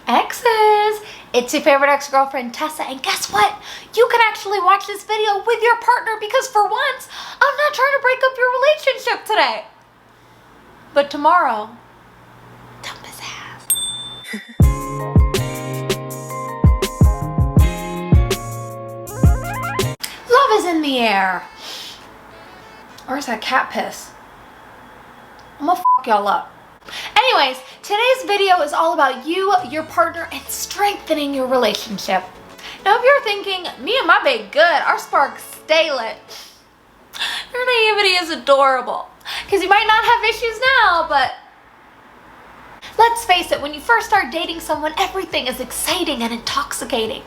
Exes! It's your favorite ex-girlfriend, Tessa, and guess what? You can actually watch this video with your partner because for once, I'm not trying to break up your relationship today. But tomorrow, dump his ass. Love is in the air. Or is that cat piss? I'm gonna fuck y'all up. Anyways, today's video is all about you, your partner, and strengthening your relationship. Now if you're thinking, me and my babe good, our sparks stay lit, your naivety is adorable. Because you might not have issues now, but let's face it, when you first start dating someone, everything is exciting and intoxicating.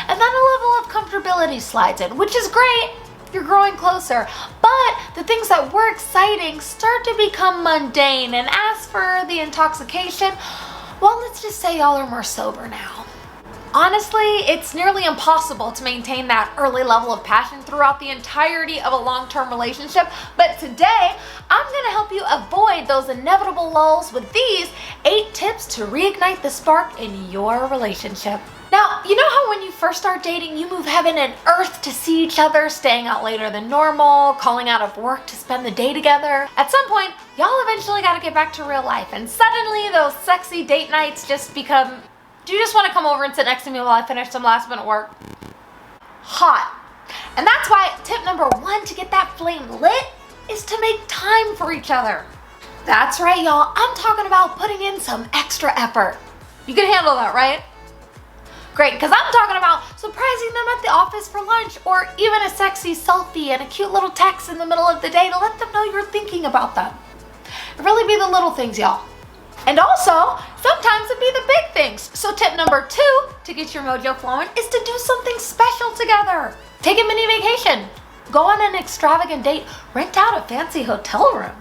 And then a level of comfortability slides in, which is great. You're growing closer, but the things that were exciting start to become mundane, and as for the intoxication, well, let's just say y'all are more sober now. Honestly, it's nearly impossible to maintain that early level of passion throughout the entirety of a long-term relationship, but today, I'm gonna help you avoid those inevitable lulls with these 8 tips to reignite the spark in your relationship. Now, you know how when you first start dating, you move heaven and earth to see each other, staying out later than normal, calling out of work to spend the day together? At some point, y'all eventually gotta get back to real life, and suddenly those sexy date nights just become, do you just wanna come over and sit next to me while I finish some last minute work? Hot. And that's why tip number 1 to get that flame lit is to make time for each other. That's right, y'all, I'm talking about putting in some extra effort. You can handle that, right? Great, because I'm talking about surprising them at the office for lunch, or even a sexy selfie and a cute little text in the middle of the day to let them know you're thinking about them. It really be the little things, y'all. And also, sometimes it be the big things. So tip number 2 to get your mojo flowing is to do something special together. Take a mini vacation. Go on an extravagant date. Rent out a fancy hotel room.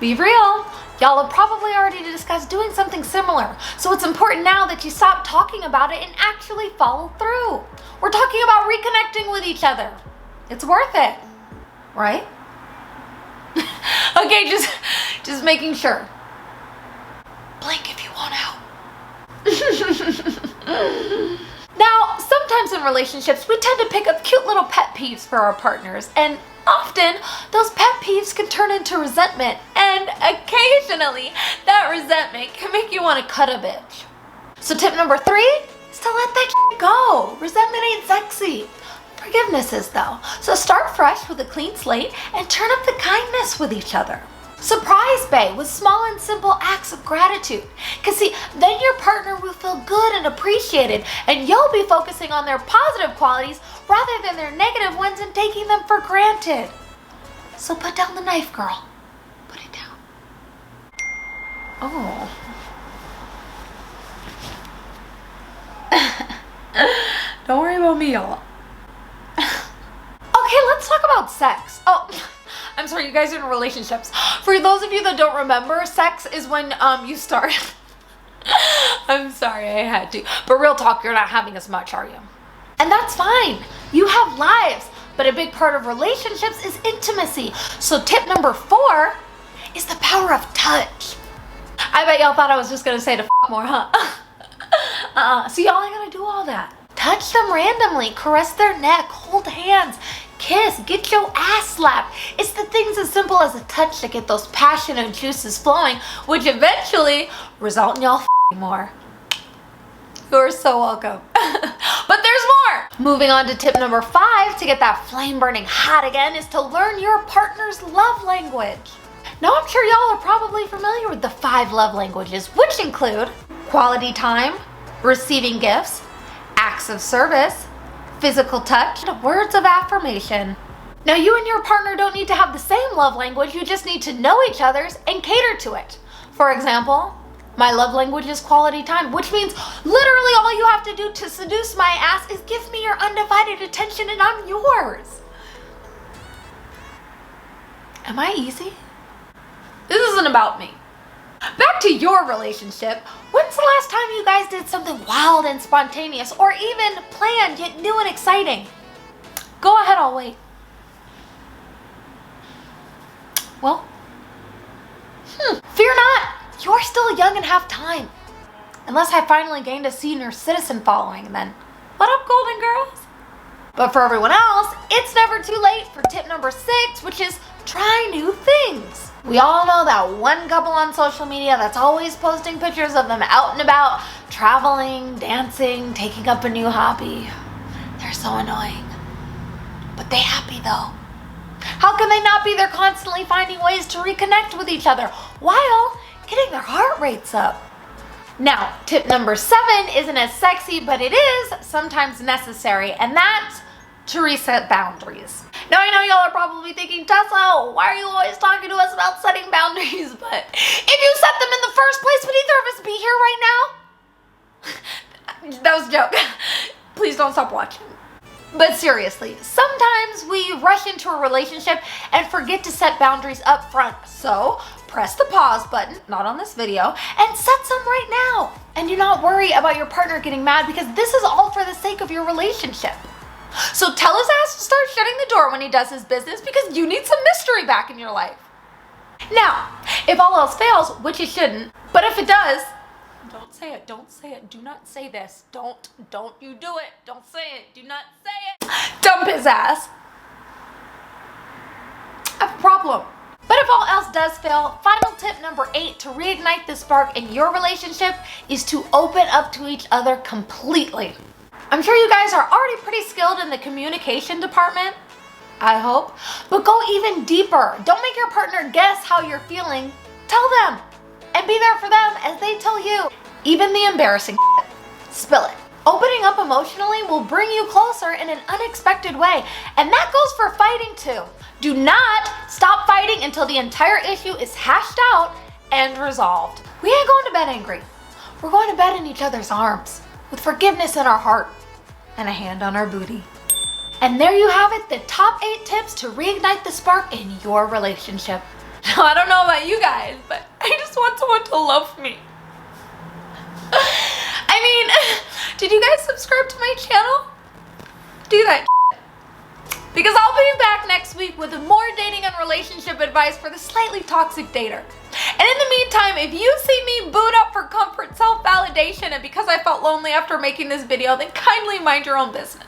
Be real. Y'all have probably already discussed doing something similar, so it's important now that you stop talking about it and actually follow through. We're talking about reconnecting with each other. It's worth it, right? Okay, just making sure. Blink if you want out. Now, sometimes in relationships, we tend to pick up cute little pet peeves for our partners, and often those pet peeves can turn into resentment, and occasionally that resentment can make you want to cut a bitch. So tip number 3 is to let that shit go. Resentment ain't sexy. Forgiveness is though. So start fresh with a clean slate and turn up the kindness with each other. Surprise bae with small and simple acts of gratitude. Cause see, then your partner will feel good and appreciated, and you'll be focusing on their positive qualities rather than their negative ones and taking them for granted. So put down the knife, girl. Put it down. Oh. Don't worry about me, y'all. Okay, let's talk about sex. Oh, I'm sorry, you guys are in relationships. For those of you that don't remember, sex is when you start. I'm sorry, I had to. But real talk, you're not having as much, are you? And that's fine. You have lives, but a big part of relationships is intimacy. So tip number 4 is the power of touch. I bet y'all thought I was just gonna say to f more, huh? So y'all ain't gonna do all that. Touch them randomly, caress their neck, hold hands, kiss, get your ass slapped. It's the things as simple as a touch that get those passionate juices flowing, which eventually result in y'all f***ing more. You're so welcome. But there's more! Moving on to tip number 5 to get that flame burning hot again is to learn your partner's love language. Now I'm sure y'all are probably familiar with the 5 love languages, which include quality time, receiving gifts, acts of service, physical touch, and words of affirmation. Now you and your partner don't need to have the same love language, you just need to know each other's and cater to it. For example, my love language is quality time, which means literally all you have to do to seduce my ass is give me your undivided attention and I'm yours. Am I easy? This isn't about me. Back to your relationship. When's the last time you guys did something wild and spontaneous, or even planned yet new and exciting? Go ahead, I'll wait. Well, fear not. You're still young and have time. Unless I finally gained a senior citizen following, and then what up, Golden Girls? But for everyone else, it's never too late for tip number 6, which is try new things. We all know that one couple on social media that's always posting pictures of them out and about, traveling, dancing, taking up a new hobby. They're so annoying. But they happy though. How can they not be? They're constantly finding ways to reconnect with each other while getting their heart rates up. Now, tip number 7 isn't as sexy, but it is sometimes necessary, and that's to reset boundaries. Now, I know y'all are probably thinking, Tessa, why are you always talking to us about setting boundaries? But if you set them in the first place, would either of us be here right now? That was a joke. Please don't stop watching. But seriously, sometimes we rush into a relationship and forget to set boundaries up front. So press the pause button, not on this video, and set some right now. And do not worry about your partner getting mad, because this is all for the sake of your relationship. So tell his ass to start shutting the door when he does his business, because you need some mystery back in your life. Now, if all else fails, which it shouldn't, but if it does, don't say it, don't say it, do not say this, don't you do it, don't say it, do not say it. Dump his ass. I have a problem. But if all else does fail, final tip number 8 to reignite the spark in your relationship is to open up to each other completely. I'm sure you guys are already pretty skilled in the communication department, I hope, but go even deeper. Don't make your partner guess how you're feeling. Tell them, and be there for them as they tell you. Even the embarrassing shit. Spill it. Opening up emotionally will bring you closer in an unexpected way, and that goes for fighting too. Do not stop fighting until the entire issue is hashed out and resolved. We ain't going to bed angry. We're going to bed in each other's arms, with forgiveness in our heart and a hand on our booty. And there you have it, the top 8 tips to reignite the spark in your relationship. Now, I don't know about you guys, but I just want someone to love me. I mean, did you guys subscribe to my channel? Do that shit. Because I'll be back next week with more dating and relationship advice for the slightly toxic dater. And in the meantime, if you see me boot up for comfort, self-validation, and because I felt lonely after making this video, then kindly mind your own business.